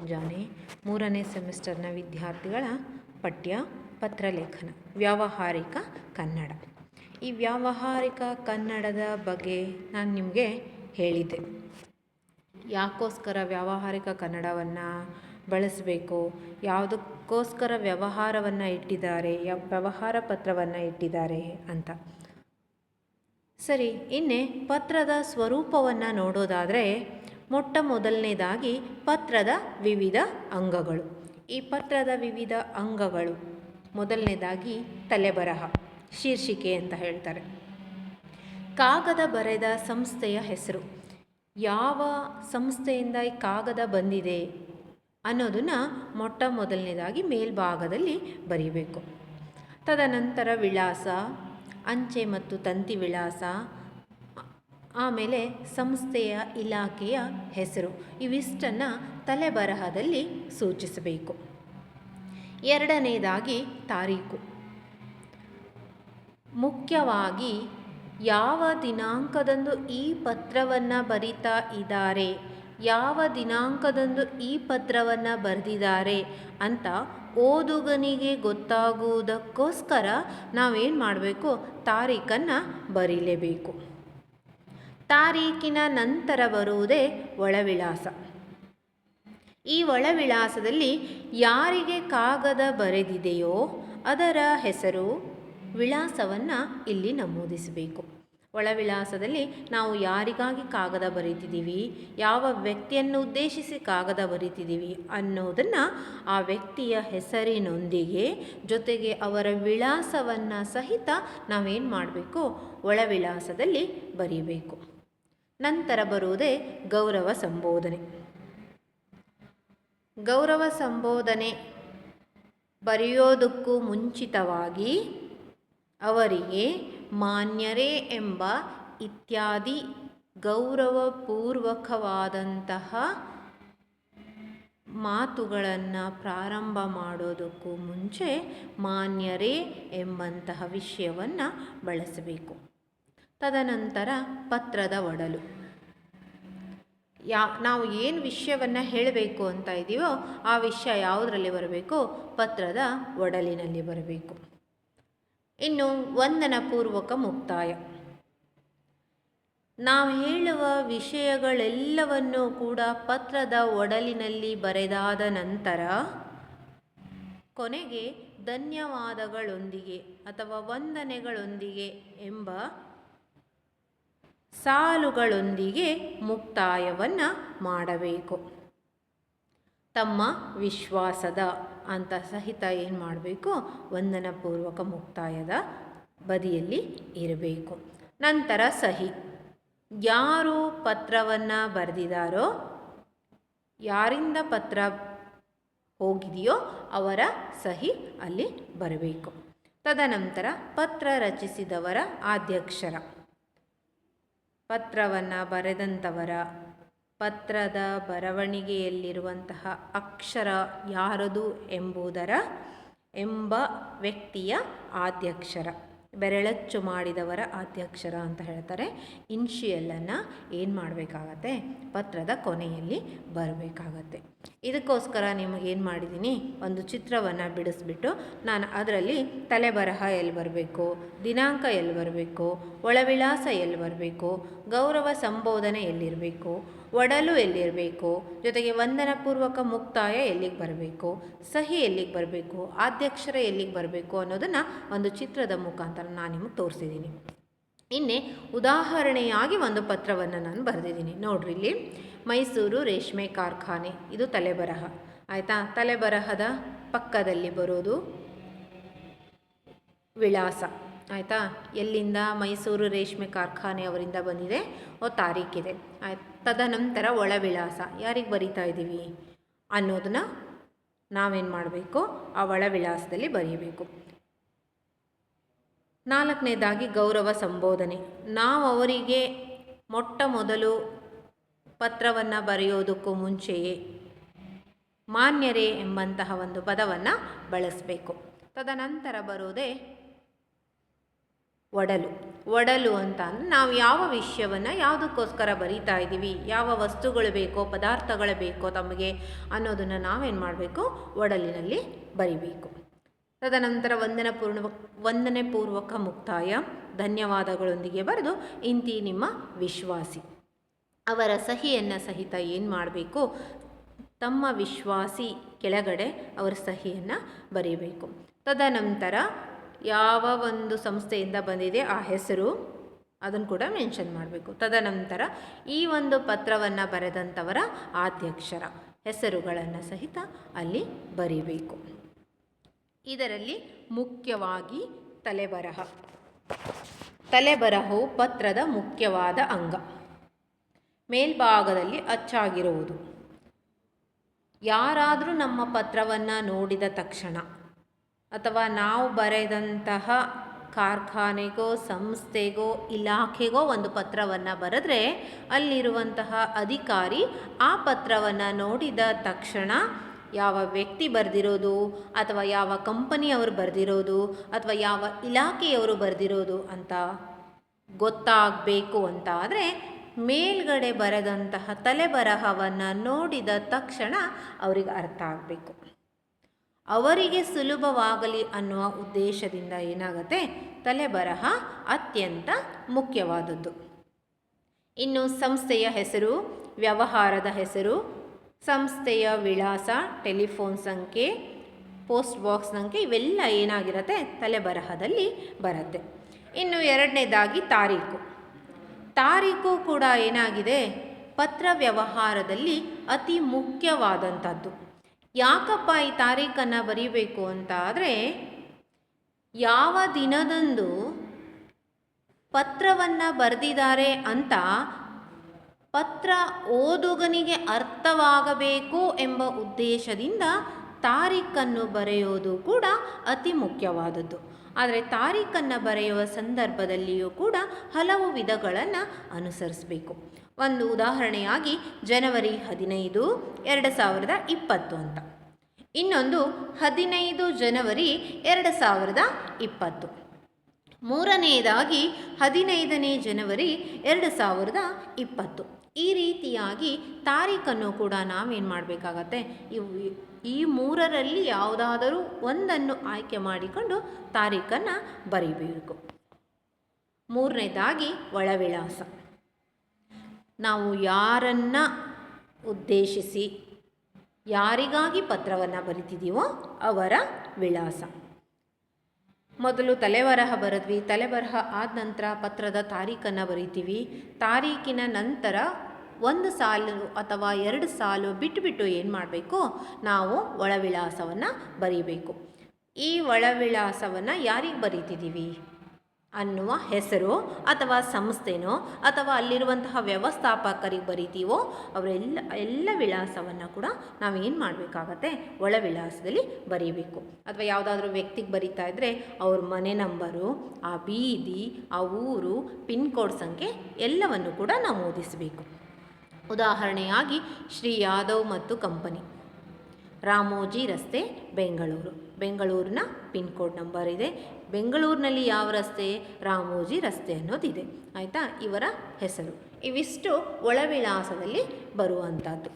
ಮುಂಜಾನೆ 3ನೇ ಸೆಮಿಸ್ಟರ್ನ ವಿದ್ಯಾರ್ಥಿಗಳ ಪಠ್ಯ ಪತ್ರಲೇಖನ ವ್ಯಾವಹಾರಿಕ ಕನ್ನಡ. ಈ ವ್ಯಾವಹಾರಿಕ ಕನ್ನಡದ ಬಗ್ಗೆ ನಾನು ನಿಮಗೆ ಹೇಳಿದ್ದೆ. ಯಾಕೋಸ್ಕರ ವ್ಯಾವಹಾರಿಕ ಕನ್ನಡವನ್ನು ಬಳಸಬೇಕು, ಯಾವುದಕ್ಕೋಸ್ಕರ ವ್ಯವಹಾರವನ್ನು ಇಟ್ಟಿದ್ದಾರೆ, ವ್ಯವಹಾರ ಪತ್ರವನ್ನು ಇಟ್ಟಿದ್ದಾರೆ ಅಂತ. ಸರಿ, ಇನ್ನೇ ಪತ್ರದ ಸ್ವರೂಪವನ್ನು ನೋಡೋದಾದರೆ ಮೊಟ್ಟ ಮೊದಲನೇದಾಗಿ ಪತ್ರದ ವಿವಿಧ ಅಂಗಗಳು. ಈ ಪತ್ರದ ವಿವಿಧ ಅಂಗಗಳು ಮೊದಲನೇದಾಗಿ ತಲೆಬರಹ, ಶೀರ್ಷಿಕೆ ಅಂತ ಹೇಳ್ತಾರೆ. ಕಾಗದ ಬರೆದ ಸಂಸ್ಥೆಯ ಹೆಸರು, ಯಾವ ಸಂಸ್ಥೆಯಿಂದ ಈ ಕಾಗದ ಬಂದಿದೆ ಅನ್ನೋದನ್ನು ಮೊಟ್ಟ ಮೊದಲನೇದಾಗಿ ಮೇಲ್ಭಾಗದಲ್ಲಿ ಬರೀಬೇಕು. ತದನಂತರ ವಿಳಾಸ, ಅಂಚೆ ಮತ್ತು ತಂತಿ ವಿಳಾಸ, ಆಮೇಲೆ ಸಂಸ್ಥೆಯ ಇಲಾಖೆಯ ಹೆಸರು, ಇವಿಷ್ಟನ್ನು ತಲೆಬರಹದಲ್ಲಿ ಸೂಚಿಸಬೇಕು. ಎರಡನೇದಾಗಿ ತಾರೀಕು, ಮುಖ್ಯವಾಗಿ ಯಾವ ದಿನಾಂಕದಂದು ಈ ಪತ್ರವನ್ನು ಬರಿತಾ ಇದ್ದಾರೆ, ಯಾವ ದಿನಾಂಕದಂದು ಈ ಪತ್ರವನ್ನು ಬರೆದಿದ್ದಾರೆ ಅಂತ ಓದುಗನಿಗೆ ಗೊತ್ತಾಗುವುದಕ್ಕೋಸ್ಕರ ನಾವೇನು ಮಾಡಬೇಕು, ತಾರೀಖನ್ನು ಬರೀಲೇಬೇಕು. ತಾರೀಖಿನ ನಂತರ ಬರುವುದೇ ಒಳವಿಳಾಸ. ಈ ಒಳವಿಳಾಸದಲ್ಲಿ ಯಾರಿಗೆ ಕಾಗದ ಬರೆದಿದೆಯೋ ಅದರ ಹೆಸರು, ವಿಳಾಸವನ್ನು ಇಲ್ಲಿ ನಮೂದಿಸಬೇಕು. ಒಳವಿಳಾಸದಲ್ಲಿ ನಾವು ಯಾರಿಗಾಗಿ ಕಾಗದ ಬರೀತಿದ್ದೀವಿ, ಯಾವ ವ್ಯಕ್ತಿಯನ್ನು ಉದ್ದೇಶಿಸಿ ಕಾಗದ ಬರೀತಿದ್ದೀವಿ ಅನ್ನೋದನ್ನು ಆ ವ್ಯಕ್ತಿಯ ಹೆಸರಿನೊಂದಿಗೆ ಜೊತೆಗೆ ಅವರ ವಿಳಾಸವನ್ನು ಸಹಿತ ನಾವೇನು ಮಾಡಬೇಕು, ಒಳವಿಳಾಸದಲ್ಲಿ ಬರೀಬೇಕು. ನಂತರ ಬರುವುದೇ ಗೌರವ ಸಂಬೋಧನೆ. ಗೌರವ ಸಂಬೋಧನೆ ಬರೆಯೋದಕ್ಕೂ ಮುಂಚಿತವಾಗಿ ಅವರಿಗೆ ಮಾನ್ಯರೇ ಎಂಬ ಇತ್ಯಾದಿ ಗೌರವಪೂರ್ವಕವಾದಂತಹ ಮಾತುಗಳನ್ನು ಪ್ರಾರಂಭ ಮಾಡೋದಕ್ಕೂ ಮುಂಚೆ ಮಾನ್ಯರೇ ಎಂಬಂತಹ ವಿಷಯವನ್ನು ಬಳಸಬೇಕು. ತದನಂತರ ಪತ್ರದ ಒಡಲು, ನಾವು ಏನು ವಿಷಯವನ್ನು ಹೇಳಬೇಕು ಅಂತ ಇದ್ದೀವೋ ಆ ವಿಷಯ ಯಾವುದರಲ್ಲಿ ಬರಬೇಕು, ಪತ್ರದ ಒಡಲಿನಲ್ಲಿ ಬರಬೇಕು. ಇನ್ನು ವಂದನಪೂರ್ವಕ ಮುಕ್ತಾಯ, ನಾವು ಹೇಳುವ ವಿಷಯಗಳೆಲ್ಲವನ್ನೂ ಕೂಡ ಪತ್ರದ ಒಡಲಿನಲ್ಲಿ ಬರೆದಾದ ನಂತರ ಕೊನೆಗೆ ಧನ್ಯವಾದಗಳೊಂದಿಗೆ ಅಥವಾ ವಂದನೆಗಳೊಂದಿಗೆ ಎಂಬ ಸಾಲುಗಳೊಂದಿಗೆ ಮುಕ್ತಾಯವನ್ನು ಮಾಡಬೇಕು. ತಮ್ಮ ವಿಶ್ವಾಸದ ಅಂತ ಸಹಿತ ಏನು ಮಾಡಬೇಕು, ವಂದನಪೂರ್ವಕ ಮುಕ್ತಾಯದ ಬದಿಯಲ್ಲಿ ಇರಬೇಕು. ನಂತರ ಸಹಿ, ಯಾರು ಪತ್ರವನ್ನು ಬರೆದಿದ್ದಾರೋ, ಯಾರಿಂದ ಪತ್ರ ಹೋಗಿದೆಯೋ ಅವರ ಸಹಿ ಅಲ್ಲಿ ಬರಬೇಕು. ತದನಂತರ ಪತ್ರ ರಚಿಸಿದವರ ಆದ್ಯಕ್ಷರ, ಪತ್ರವನ್ನು ಬರೆದಂಥವರ ಪತ್ರದ ಬರವಣಿಗೆಯಲ್ಲಿರುವಂತಹ ಅಕ್ಷರ ಯಾರದು ಎಂಬ ವ್ಯಕ್ತಿಯ ಆದ್ಯಕ್ಷರ, ಬೆರಳಚ್ಚು ಮಾಡಿದವರ ಆದ್ಯಕ್ಷರ ಅಂತ ಹೇಳ್ತಾರೆ. ಇನ್ಷಿಯಲನ್ನು ಏನು ಮಾಡಬೇಕಾಗತ್ತೆ, ಪತ್ರದ ಕೊನೆಯಲ್ಲಿ ಬರಬೇಕಾಗತ್ತೆ. ಇದಕ್ಕೋಸ್ಕರ ನಿಮಗೇನು ಮಾಡಿದ್ದೀನಿ, ಒಂದು ಚಿತ್ರವನ್ನು ಬಿಡಿಸ್ಬಿಟ್ಟು ನಾನು ಅದರಲ್ಲಿ ತಲೆಬರಹ ಎಲ್ಲಿ ಬರಬೇಕು, ದಿನಾಂಕ ಎಲ್ಲಿ ಬರಬೇಕು, ಒಳವಿಳಾಸ ಎಲ್ಲಿ ಬರಬೇಕು, ಗೌರವ ಸಂಬೋಧನೆ ಎಲ್ಲಿರಬೇಕು, ಒಡಲು ಎಲ್ಲಿರಬೇಕು, ಜೊತೆಗೆ ವಂದನಪೂರ್ವಕ ಮುಕ್ತಾಯ ಎಲ್ಲಿಗೆ ಬರಬೇಕು, ಸಹಿ ಎಲ್ಲಿಗೆ ಬರಬೇಕು, ಆದ್ಯಕ್ಷರ ಎಲ್ಲಿಗೆ ಬರಬೇಕು ಅನ್ನೋದನ್ನು ಒಂದು ಚಿತ್ರದ ಮುಖಾಂತರ ನಾನು ನಿಮಗೆ ತೋರಿಸಿದ್ದೀನಿ. ಇನ್ನೇ ಉದಾಹರಣೆಯಾಗಿ ಒಂದು ಪತ್ರವನ್ನು ನಾನು ಬರೆದಿದ್ದೀನಿ ನೋಡ್ರಿ. ಇಲ್ಲಿ ಮೈಸೂರು ರೇಷ್ಮೆ ಕಾರ್ಖಾನೆ, ಇದು ತಲೆಬರಹ ಆಯಿತಾ. ತಲೆಬರಹದ ಪಕ್ಕದಲ್ಲಿ ಬರೋದು ವಿಳಾಸ ಆಯಿತಾ, ಎಲ್ಲಿಂದ ಮೈಸೂರು ರೇಷ್ಮೆ ಕಾರ್ಖಾನೆ ಅವರಿಂದ ಬಂದಿದೆ ತಾರೀಕಿದೆ ಆಯ್ತು. ತದನಂತರ ಒಳವಿಳಾಸ, ಯಾರಿಗೆ ಬರಿತಾ ಇದ್ದೀವಿ ಅನ್ನೋದನ್ನು ನಾವೇನು ಮಾಡಬೇಕು, ಆ ಒಳವಿಳಾಸದಲ್ಲಿ ಬರೀಬೇಕು. ನಾಲ್ಕನೇದಾಗಿ ಗೌರವ ಸಂಬೋಧನೆ, ನಾವು ಅವರಿಗೆ ಮೊಟ್ಟ ಮೊದಲು ಪತ್ರವನ್ನು ಬರೆಯೋದಕ್ಕೂ ಮುಂಚೆಯೇ ಮಾನ್ಯರೇ ಎಂಬಂತಹ ಒಂದು ಪದವನ್ನು ಬಳಸಬೇಕು. ತದನಂತರ ಬರೋದೇ ಒಡಲು. ಒಡಲು ಅಂತ ಅಂದರೆ ನಾವು ಯಾವ ವಿಷಯವನ್ನು ಯಾವುದಕ್ಕೋಸ್ಕರ ಬರೀತಾ ಇದ್ದೀವಿ, ಯಾವ ವಸ್ತುಗಳು ಬೇಕೋ ಪದಾರ್ಥಗಳು ಬೇಕೋ ತಮಗೆ ಅನ್ನೋದನ್ನು ನಾವೇನು ಮಾಡಬೇಕು, ಒಡಲಿನಲ್ಲಿ ಬರಿಬೇಕು. ತದನಂತರ ವಂದನೆ ಪೂರ್ವಕ ಮುಕ್ತಾಯ, ಧನ್ಯವಾದಗಳೊಂದಿಗೆ ಬರೆದು ಇಂತಿ ನಿಮ್ಮ ವಿಶ್ವಾಸಿ. ಅವರ ಸಹಿಯನ್ನು ಸಹಿತ ಏನು ಮಾಡಬೇಕು, ತಮ್ಮ ವಿಶ್ವಾಸಿ ಕೆಳಗಡೆ ಅವರ ಸಹಿಯನ್ನು ಬರೀಬೇಕು. ತದನಂತರ ಯಾವ ಒಂದು ಸಂಸ್ಥೆಯಿಂದ ಬಂದಿದೆ ಆ ಹೆಸರು ಅದನ್ನು ಕೂಡ ಮೆನ್ಷನ್ ಮಾಡಬೇಕು. ತದನಂತರ ಈ ಒಂದು ಪತ್ರವನ್ನು ಬರೆದಂಥವರ ಆದ್ಯಕ್ಷರ ಹೆಸರುಗಳನ್ನು ಸಹಿತ ಅಲ್ಲಿ ಬರೀಬೇಕು. ಇದರಲ್ಲಿ ಮುಖ್ಯವಾಗಿ ತಲೆಬರಹ. ತಲೆಬರಹವು ಪತ್ರದ ಮುಖ್ಯವಾದ ಅಂಗ. ಮೇಲ್ಭಾಗದಲ್ಲಿ ಅಚ್ಚಾಗಿರುವುದು. ಯಾರಾದರೂ ನಮ್ಮ ಪತ್ರವನ್ನು ನೋಡಿದ ತಕ್ಷಣ ಅಥವಾ ನಾವು ಬರೆದಂತಹ ಕಾರ್ಖಾನೆಗೋ ಸಂಸ್ಥೆಗೋ ಇಲಾಖೆಗೋ ಒಂದು ಪತ್ರವನ್ನು ಬರೆದ್ರೆ ಅಲ್ಲಿರುವಂತಹ ಅಧಿಕಾರಿ ಆ ಪತ್ರವನ್ನು ನೋಡಿದ ತಕ್ಷಣ ಯಾವ ವ್ಯಕ್ತಿ ಬರೆದಿರೋದು ಅಥವಾ ಯಾವ ಕಂಪನಿಯವರು ಬರೆದಿರೋದು ಅಥವಾ ಯಾವ ಇಲಾಖೆಯವರು ಬರೆದಿರೋದು ಅಂತ ಗೊತ್ತಾಗಬೇಕು ಅಂತ ಆದರೆ ಮೇಲ್ಗಡೆ ಬರೆದಂತಹ ತಲೆಬರಹವನ್ನು ನೋಡಿದ ತಕ್ಷಣ ಅವರಿಗೆ ಅರ್ಥ ಆಗಬೇಕು. ಅವರಿಗೆ ಸುಲಭವಾಗಲಿ ಅನ್ನುವ ಉದ್ದೇಶದಿಂದ ಏನಾಗುತ್ತೆ, ತಲೆಬರಹ ಅತ್ಯಂತ ಮುಖ್ಯವಾದದ್ದು. ಇನ್ನು ಸಂಸ್ಥೆಯ ಹೆಸರು, ವ್ಯವಹಾರದ ಹೆಸರು, ಸಂಸ್ಥೆಯ ವಿಳಾಸ, ಟೆಲಿಫೋನ್ ಸಂಖ್ಯೆ, ಪೋಸ್ಟ್ ಬಾಕ್ಸ್ ಸಂಖ್ಯೆ ಇವೆಲ್ಲ ಏನಾಗಿರುತ್ತೆ ತಲೆಬರಹದಲ್ಲಿ ಬರುತ್ತೆ. ಇನ್ನು ಎರಡನೇದಾಗಿ ತಾರೀಕು. ತಾರೀಕು ಕೂಡ ಏನಾಗಿದೆ ಪತ್ರ ವ್ಯವಹಾರದಲ್ಲಿ ಅತಿ ಮುಖ್ಯವಾದಂಥದ್ದು. ಯಾಕಪ್ಪ ಈ ತಾರೀಖನ್ನು ಬರೀಬೇಕು ಅಂತ ಆದರೆ ಯಾವ ದಿನದಂದು ಪತ್ರವನ್ನು ಬರೆದಿದ್ದಾರೆ ಅಂತ ಪತ್ರ ಓದುಗನಿಗೆ ಅರ್ಥವಾಗಬೇಕು ಎಂಬ ಉದ್ದೇಶದಿಂದ ತಾರೀಖನ್ನು ಬರೆಯೋದು ಕೂಡ ಅತಿ ಮುಖ್ಯವಾದದ್ದು. ಆದರೆ ತಾರೀಖನ್ನು ಬರೆಯುವ ಸಂದರ್ಭದಲ್ಲಿಯೂ ಕೂಡ ಹಲವು ವಿಧಗಳನ್ನು ಅನುಸರಿಸಬೇಕು. ಒಂದು ಉದಾಹರಣೆಯಾಗಿ ಜನವರಿ 15, 2020 ಅಂತ. ಇನ್ನೊಂದು 15 ಜನವರಿ 2020. ಮೂರನೆಯದಾಗಿ 15ನೇ ಜನವರಿ 2020. ಈ ರೀತಿಯಾಗಿ ತಾರೀಖನ್ನು ಕೂಡ ನಾವೇನು ಮಾಡಬೇಕಾಗತ್ತೆ, ಈ ಮೂರರಲ್ಲಿ ಯಾವುದಾದರೂ ಒಂದನ್ನು ಆಯ್ಕೆ ಮಾಡಿಕೊಂಡು ತಾರೀಖನ್ನು ಬರೀಬೇಕು. ಮೂರನೇದಾಗಿ ಒಳವಿಳಾಸ. ನಾವು ಯಾರನ್ನ ಉದ್ದೇಶಿಸಿ ಯಾರಿಗಾಗಿ ಪತ್ರವನ್ನು ಬರಿತಿದ್ದೀವೋ ಅವರ ವಿಳಾಸ. ಮೊದಲು ತಲೆಬರಹ ಬರೆದ್ವಿ, ತಲೆಬರಹ ಆದ ನಂತರ ಪತ್ರದ ತಾರೀಖನ್ನು ಬರಿತೀವಿ. ತಾರೀಖಿನ ನಂತರ ಒಂದು ಸಾಲು ಅಥವಾ 2 ಸಾಲು ಬಿಟ್ಟು ಏನು ಮಾಡಬೇಕು, ನಾವು ಒಳವಿಳಾಸವನ್ನು ಬರೀಬೇಕು. ಈ ಒಳವಿಳಾಸವನ್ನು ಯಾರಿಗೆ ಬರೀತಿದ್ದೀವಿ ಅನ್ನುವ ಹೆಸರು ಅಥವಾ ಸಂಸ್ಥೆನೋ ಅಥವಾ ಅಲ್ಲಿರುವಂತಹ ವ್ಯವಸ್ಥಾಪಕರಿಗೆ ಬರಿತೀವೋ ಅವರೆಲ್ಲ ವಿಳಾಸವನ್ನು ಕೂಡ ನಾವೇನು ಮಾಡಬೇಕಾಗತ್ತೆ, ಒಳ ವಿಳಾಸದಲ್ಲಿ ಬರೀಬೇಕು. ಅಥವಾ ಯಾವುದಾದ್ರೂ ವ್ಯಕ್ತಿಗೆ ಬರಿತಾ ಇದ್ದರೆ ಅವ್ರ ಮನೆ ನಂಬರು, ಆ ಬೀದಿ, ಆ ಊರು, ಪಿನ್ ಕೋಡ್ ಸಂಖ್ಯೆ ಎಲ್ಲವನ್ನು ಕೂಡ ನಮೂದಿಸಬೇಕು. ಉದಾಹರಣೆಯಾಗಿ ಶ್ರೀ ಯಾದವ್ ಮತ್ತು ಕಂಪನಿ, ರಾಮೋಜಿ ರಸ್ತೆ, ಬೆಂಗಳೂರಿನ ಪಿನ್ ಕೋಡ್ ನಂಬರ್ ಇದೆ. ಬೆಂಗಳೂರಿನಲ್ಲಿ ಯಾವ ರಸ್ತೆ, ರಾಮೋಜಿ ರಸ್ತೆ ಅನ್ನೋದಿದೆ. ಆಯಿತಾ, ಇವರ ಹೆಸರು. ಇವಿಷ್ಟು ಒಳವಿಳಾಸದಲ್ಲಿ ಬರುವಂಥದ್ದು.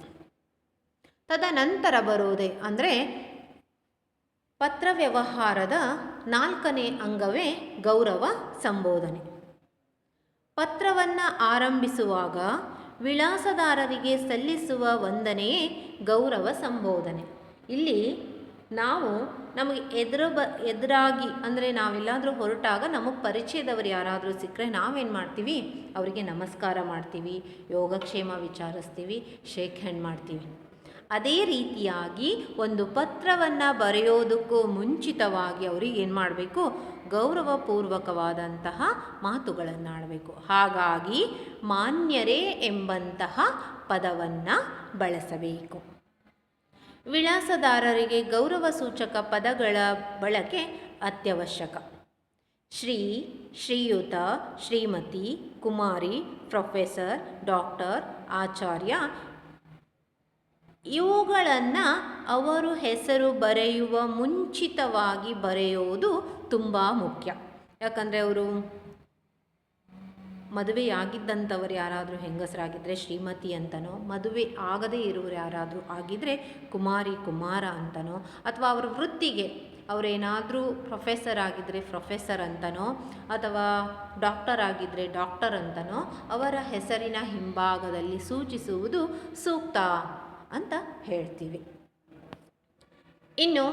ತದನಂತರ ಬರುವುದೇ ಅಂದರೆ ಪತ್ರ ವ್ಯವಹಾರದ 4ನೇ ಅಂಗವೇ ಗೌರವ ಸಂಬೋಧನೆ. ಪತ್ರವನ್ನು ಆರಂಭಿಸುವಾಗ ವಿಳಾಸದಾರರಿಗೆ ಸಲ್ಲಿಸುವ ವಂದನೆಯೇ ಗೌರವ ಸಂಬೋಧನೆ. ಇಲ್ಲಿ ನಾವು ನಮಗೆ ಎದುರಾಗಿ ಅಂದರೆ ನಾವೆಲ್ಲಾದರೂ ಹೊರಟಾಗ ನಮಗೆ ಪರಿಚಯದವರು ಯಾರಾದರೂ ಸಿಕ್ಕರೆ ನಾವೇನು ಮಾಡ್ತೀವಿ, ಅವರಿಗೆ ನಮಸ್ಕಾರ ಮಾಡ್ತೀವಿ, ಯೋಗಕ್ಷೇಮ ವಿಚಾರಿಸ್ತೀವಿ, ಶೇಕ್ ಹ್ಯಾಂಡ್ ಮಾಡ್ತೀವಿ. ಅದೇ ರೀತಿಯಾಗಿ ಒಂದು ಪತ್ರವನ್ನು ಬರೆಯೋದಕ್ಕೂ ಮುಂಚಿತವಾಗಿ ಅವರಿಗೆ ಏನು ಮಾಡಬೇಕು, ಗೌರವಪೂರ್ವಕವಾದಂತಹ ಮಾತುಗಳನ್ನು ಆಡಬೇಕು. ಹಾಗಾಗಿ ಮಾನ್ಯರೇ ಎಂಬಂತಹ ಪದವನ್ನು ಬಳಸಬೇಕು. ವಿಳಾಸದಾರರಿಗೆ ಗೌರವ ಸೂಚಕ ಪದಗಳ ಬಳಕೆ ಅತ್ಯವಶ್ಯಕ. ಶ್ರೀ, ಶ್ರೀಯುತ, ಶ್ರೀಮತಿ, ಕುಮಾರಿ, ಪ್ರೊಫೆಸರ್, ಡಾಕ್ಟರ್, ಆಚಾರ್ಯ ಇವುಗಳನ್ನು ಅವರು ಹೆಸರು ಬರೆಯುವ ಮುಂಚಿತವಾಗಿ ಬರೆಯುವುದು ತುಂಬ ಮುಖ್ಯ. ಯಾಕಂದರೆ ಅವರು ಮದುವೆಯಾಗಿದ್ದಂಥವ್ರು ಯಾರಾದರೂ ಹೆಂಗಸರಾಗಿದ್ದರೆ ಶ್ರೀಮತಿ ಅಂತನೋ, ಮದುವೆ ಆಗದೇ ಇರೋರು ಯಾರಾದರೂ ಆಗಿದ್ದರೆ ಕುಮಾರಿ ಕುಮಾರ ಅಂತನೋ, ಅಥವಾ ಅವರ ವೃತ್ತಿಗೆ ಅವರೇನಾದರೂ ಪ್ರೊಫೆಸರ್ ಆಗಿದ್ದರೆ ಪ್ರೊಫೆಸರ್ ಅಂತನೋ, ಅಥವಾ ಡಾಕ್ಟರ್ ಆಗಿದ್ದರೆ ಡಾಕ್ಟರ್ ಅಂತನೋ ಅವರ ಹೆಸರಿನ ಹಿಂಭಾಗದಲ್ಲಿ ಸೂಚಿಸುವುದು ಸೂಕ್ತ ಅಂತ ಹೇಳ್ತೀವಿ. ಇನ್ನು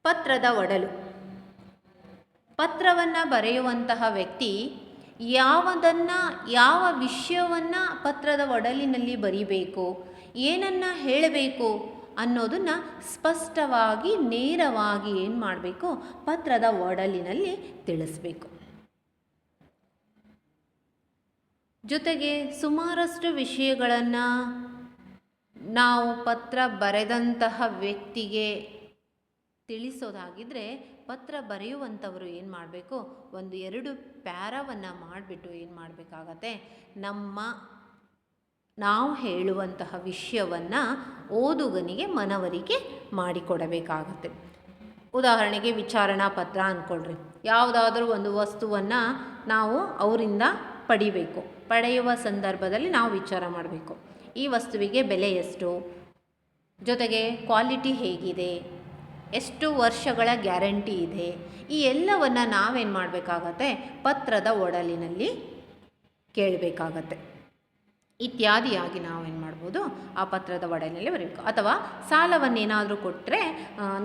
ಪತ್ರದ ಒಡಲು. ಪತ್ರವನ್ನು ಬರೆಯುವಂತಹ ವ್ಯಕ್ತಿ ಯಾವ ವಿಷಯವನ್ನು ಪತ್ರದ ಒಡಲಿನಲ್ಲಿ ಬರೀಬೇಕು, ಏನನ್ನು ಹೇಳಬೇಕು ಅನ್ನೋದನ್ನು ಸ್ಪಷ್ಟವಾಗಿ ನೇರವಾಗಿ ಏನು ಮಾಡಬೇಕು, ಪತ್ರದ ಒಡಲಿನಲ್ಲಿ ತಿಳಿಸ್ಬೇಕು. ಜೊತೆಗೆ ಸುಮಾರಷ್ಟು ವಿಷಯಗಳನ್ನು ನಾವು ಪತ್ರ ಬರೆದಂತಹ ವ್ಯಕ್ತಿಗೆ ತಿಳಿಸೋದಾಗಿದ್ದರೆ ಪತ್ರ ಬರೆಯುವಂಥವರು ಏನು ಮಾಡಬೇಕು, 1-2 ಪ್ಯಾರಾವನ್ನು ಮಾಡಿಬಿಟ್ಟು ಏನು ಮಾಡಬೇಕಾಗತ್ತೆ, ನಾವು ಹೇಳುವಂತಹ ವಿಷಯವನ್ನು ಓದುಗನಿಗೆ ಮನವರಿಕೆ ಮಾಡಿಕೊಡಬೇಕಾಗತ್ತೆ. ಉದಾಹರಣೆಗೆ ವಿಚಾರಣಾ ಪತ್ರ ಅಂದ್ಕೊಳ್ರಿ. ಯಾವುದಾದ್ರೂ ಒಂದು ವಸ್ತುವನ್ನು ನಾವು ಅವರಿಂದ ಪಡೆಯುವ ಸಂದರ್ಭದಲ್ಲಿ ನಾವು ವಿಚಾರ ಮಾಡಬೇಕು. ಈ ವಸ್ತುವಿಗೆ ಬೆಲೆ ಎಷ್ಟು, ಜೊತೆಗೆ ಕ್ವಾಲಿಟಿ ಹೇಗಿದೆ, ಎಷ್ಟು ವರ್ಷಗಳ ಗ್ಯಾರಂಟಿ ಇದೆ, ಈ ಎಲ್ಲವನ್ನು ನಾವೇನು ಮಾಡಬೇಕಾಗತ್ತೆ, ಪತ್ರದ ಒಡಲಿನಲ್ಲಿ ಕೇಳಬೇಕಾಗತ್ತೆ. ಇತ್ಯಾದಿಯಾಗಿ ನಾವೇನು ಮಾಡ್ಬೋದು, ಆ ಪತ್ರದ ಒಡಲಿನಲ್ಲಿ ಬರಬೇಕು. ಅಥವಾ ಸಾಲವನ್ನೇನಾದರೂ ಕೊಟ್ಟರೆ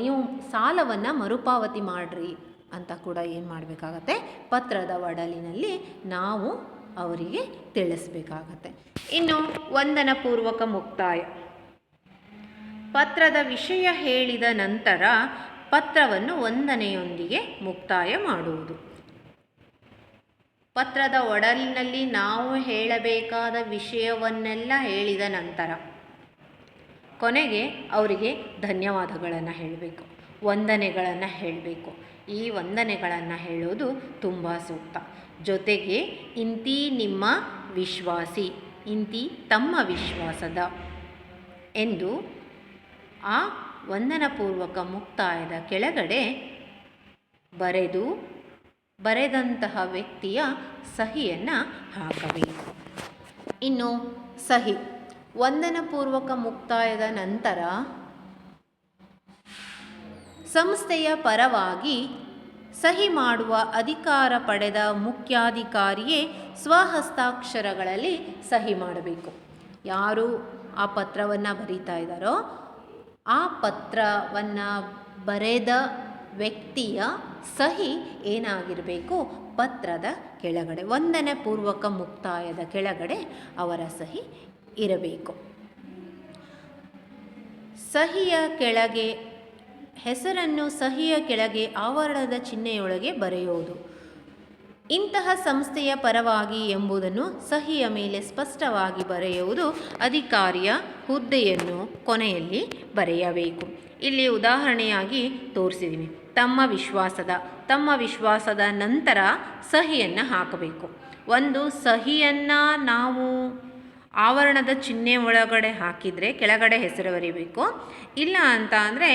ನೀವು ಸಾಲವನ್ನು ಮರುಪಾವತಿ ಮಾಡಿರಿ ಅಂತ ಕೂಡ ಏನು ಮಾಡಬೇಕಾಗತ್ತೆ, ಪತ್ರದ ಒಡಲಿನಲ್ಲಿ ನಾವು ಅವರಿಗೆ ತಿಳಿಸ್ಬೇಕಾಗತ್ತೆ. ಇನ್ನು ವಂದನಪೂರ್ವಕ ಮುಕ್ತಾಯ. ಪತ್ರದ ವಿಷಯ ಹೇಳಿದ ನಂತರ ಪತ್ರವನ್ನು ವಂದನೆಯೊಂದಿಗೆ ಮುಕ್ತಾಯ ಮಾಡುವುದು. ಪತ್ರದ ಒಡಲಿನಲ್ಲಿ ನಾವು ಹೇಳಬೇಕಾದ ವಿಷಯವನ್ನೆಲ್ಲ ಹೇಳಿದ ನಂತರ ಕೊನೆಗೆ ಅವರಿಗೆ ಧನ್ಯವಾದಗಳನ್ನು ಹೇಳಬೇಕು, ವಂದನೆಗಳನ್ನು ಹೇಳಬೇಕು. ಈ ವಂದನೆಗಳನ್ನು ಹೇಳೋದು ತುಂಬ ಸೂಕ್ತ. ಜೊತೆಗೆ ಇಂತಿ ನಿಮ್ಮ ವಿಶ್ವಾಸಿ, ಇಂತಿ ತಮ್ಮ ವಿಶ್ವಾಸದ ಎಂದು ಆ ವಂದನಪೂರ್ವಕ ಮುಕ್ತಾಯದ ಕೆಳಗಡೆ ಬರೆದಂತಹ ವ್ಯಕ್ತಿಯ ಸಹಿಯನ್ನು ಹಾಕಬೇಕು. ಇನ್ನು ಸಹಿ. ವಂದನಪೂರ್ವಕ ಮುಕ್ತಾಯದ ನಂತರ ಸಂಸ್ಥೆಯ ಪರವಾಗಿ ಸಹಿ ಮಾಡುವ ಅಧಿಕಾರ ಪಡೆದ ಮುಖ್ಯಾಧಿಕಾರಿಯೇ ಸ್ವಹಸ್ತಾಕ್ಷರಗಳಲ್ಲಿ ಸಹಿ ಮಾಡಬೇಕು. ಯಾರು ಆ ಪತ್ರವನ್ನು ಬರೀತಾ ಇದ್ದಾರೋ ಆ ಪತ್ರವನ್ನು ಬರೆದ ವ್ಯಕ್ತಿಯ ಸಹಿ ಏನಾಗಿರಬೇಕು, ಪತ್ರದ ಕೆಳಗಡೆ, ವಂದನೆಪೂರ್ವಕ ಮುಕ್ತಾಯದ ಕೆಳಗಡೆ ಅವರ ಸಹಿ ಇರಬೇಕು. ಸಹಿಯ ಕೆಳಗೆ ಹೆಸರನ್ನು ಸಹಿಯ ಕೆಳಗೆ ಆವರಣದ ಚಿಹ್ನೆಯೊಳಗೆ ಬರೆಯುವುದು. ಇಂತಹ ಸಂಸ್ಥೆಯ ಪರವಾಗಿ ಎಂಬುದನ್ನು ಸಹಿಯ ಮೇಲೆ ಸ್ಪಷ್ಟವಾಗಿ ಬರೆಯುವುದು. ಅಧಿಕಾರಿಯ ಹುದ್ದೆಯನ್ನು ಕೊನೆಯಲ್ಲಿ ಬರೆಯಬೇಕು. ಇಲ್ಲಿ ಉದಾಹರಣೆಯಾಗಿ ತೋರಿಸಿದ್ದೀನಿ. ತಮ್ಮ ವಿಶ್ವಾಸದ ನಂತರ ಸಹಿಯನ್ನು ಹಾಕಬೇಕು. ಒಂದು ಸಹಿಯನ್ನು ನಾವು ಆವರಣದ ಚಿಹ್ನೆ ಒಳಗಡೆ ಹಾಕಿದರೆ ಕೆಳಗಡೆ ಹೆಸರು ಬರೀಬೇಕು. ಇಲ್ಲ ಅಂತ ಅಂದರೆ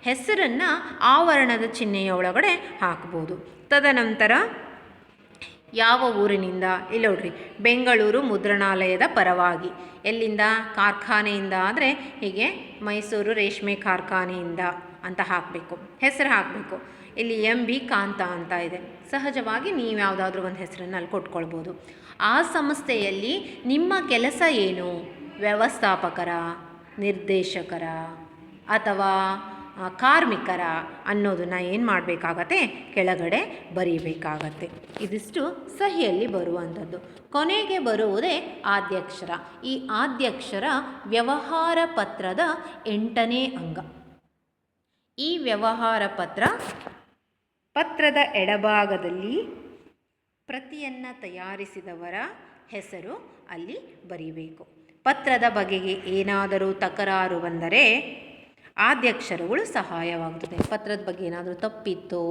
ಹೆಸರನ್ನು ಆವರಣದ ಚಿಹ್ನೆಯ ಒಳಗಡೆ ಹಾಕ್ಬೋದು. ತದನಂತರ ಯಾವ ಊರಿನಿಂದ, ಇಲ್ಲಿ ನೋಡ್ರಿ, ಬೆಂಗಳೂರು ಮುದ್ರಣಾಲಯದ ಪರವಾಗಿ. ಎಲ್ಲಿಂದ, ಕಾರ್ಖಾನೆಯಿಂದ ಆದರೆ ಹೀಗೆ ಮೈಸೂರು ರೇಷ್ಮೆ ಕಾರ್ಖಾನೆಯಿಂದ ಅಂತ ಹಾಕಬೇಕು, ಹೆಸರು ಹಾಕಬೇಕು. ಇಲ್ಲಿ MB ಕಾಂತ ಅಂತ ಇದೆ. ಸಹಜವಾಗಿ ನೀವು ಯಾವುದಾದ್ರೂ ಒಂದು ಹೆಸರನ್ನು ಅಲ್ಲಿ ಕೊಟ್ಕೊಳ್ಬೋದು. ಆ ಸಂಸ್ಥೆಯಲ್ಲಿ ನಿಮ್ಮ ಕೆಲಸ ಏನು, ವ್ಯವಸ್ಥಾಪಕರ, ನಿರ್ದೇಶಕರ ಅಥವಾ ಕಾರ್ಮಿಕರ ಅನ್ನೋದನ್ನು ಏನು ಮಾಡಬೇಕಾಗತ್ತೆ, ಕೆಳಗಡೆ ಬರೀಬೇಕಾಗತ್ತೆ. ಇದಿಷ್ಟು ಸಹಿಯಲ್ಲಿ ಬರುವಂಥದ್ದು. ಕೊನೆಗೆ ಬರುವುದೇ ಆದ್ಯಕ್ಷರ. ಈ ಆದ್ಯಕ್ಷರ ವ್ಯವಹಾರ ಪತ್ರದ 8ನೇ ಅಂಗ. ಈ ವ್ಯವಹಾರ ಪತ್ರದ ಎಡಭಾಗದಲ್ಲಿ ಪ್ರತಿಯನ್ನು ತಯಾರಿಸಿದವರ ಹೆಸರು ಅಲ್ಲಿ ಬರೀಬೇಕು. ಪತ್ರದ ಬಗೆಗೆ ಏನಾದರೂ ತಕರಾರು ಬಂದರೆ ಆದ್ಯಕ್ಷರಗಳು ಸಹಾಯವಾಗುತ್ತದೆ. ಪತ್ರದ ಬಗ್ಗೆ ಏನಾದರೂ ತಪ್ಪಿತ್ತೋ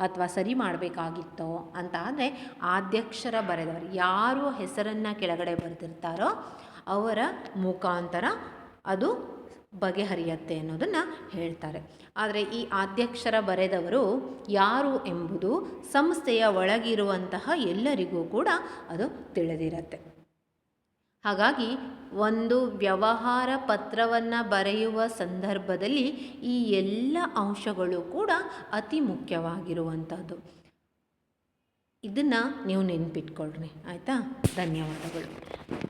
ಅಥವಾ ಸರಿ ಮಾಡಬೇಕಾಗಿತ್ತೋ ಅಂತ ಆದರೆ ಆದ್ಯಕ್ಷರ ಬರೆದವರು ಯಾರು ಹೆಸರನ್ನು ಕೆಳಗಡೆ ಬರೆದಿರ್ತಾರೋ ಅವರ ಮುಖಾಂತರ ಅದು ಬಗೆಹರಿಯುತ್ತೆ ಅನ್ನೋದನ್ನು ಹೇಳ್ತಾರೆ. ಆದರೆ ಈ ಆದ್ಯಕ್ಷರ ಬರೆದವರು ಯಾರು ಎಂಬುದು ಸಂಸ್ಥೆಯ ಒಳಗಿರುವಂತಹ ಎಲ್ಲರಿಗೂ ಕೂಡ ಅದು ತಿಳಿದಿರುತ್ತೆ. ಹಾಗಾಗಿ ಒಂದು ವ್ಯವಹಾರ ಪತ್ರವನ್ನು ಬರೆಯುವ ಸಂದರ್ಭದಲ್ಲಿ ಈ ಎಲ್ಲ ಅಂಶಗಳು ಕೂಡ ಅತಿ ಮುಖ್ಯವಾಗಿರುವಂಥದ್ದು. ಇದನ್ನು ನೀವು ನೆನಪಿಟ್ಕೊಳ್ರಿ, ಆಯಿತಾ? ಧನ್ಯವಾದಗಳು.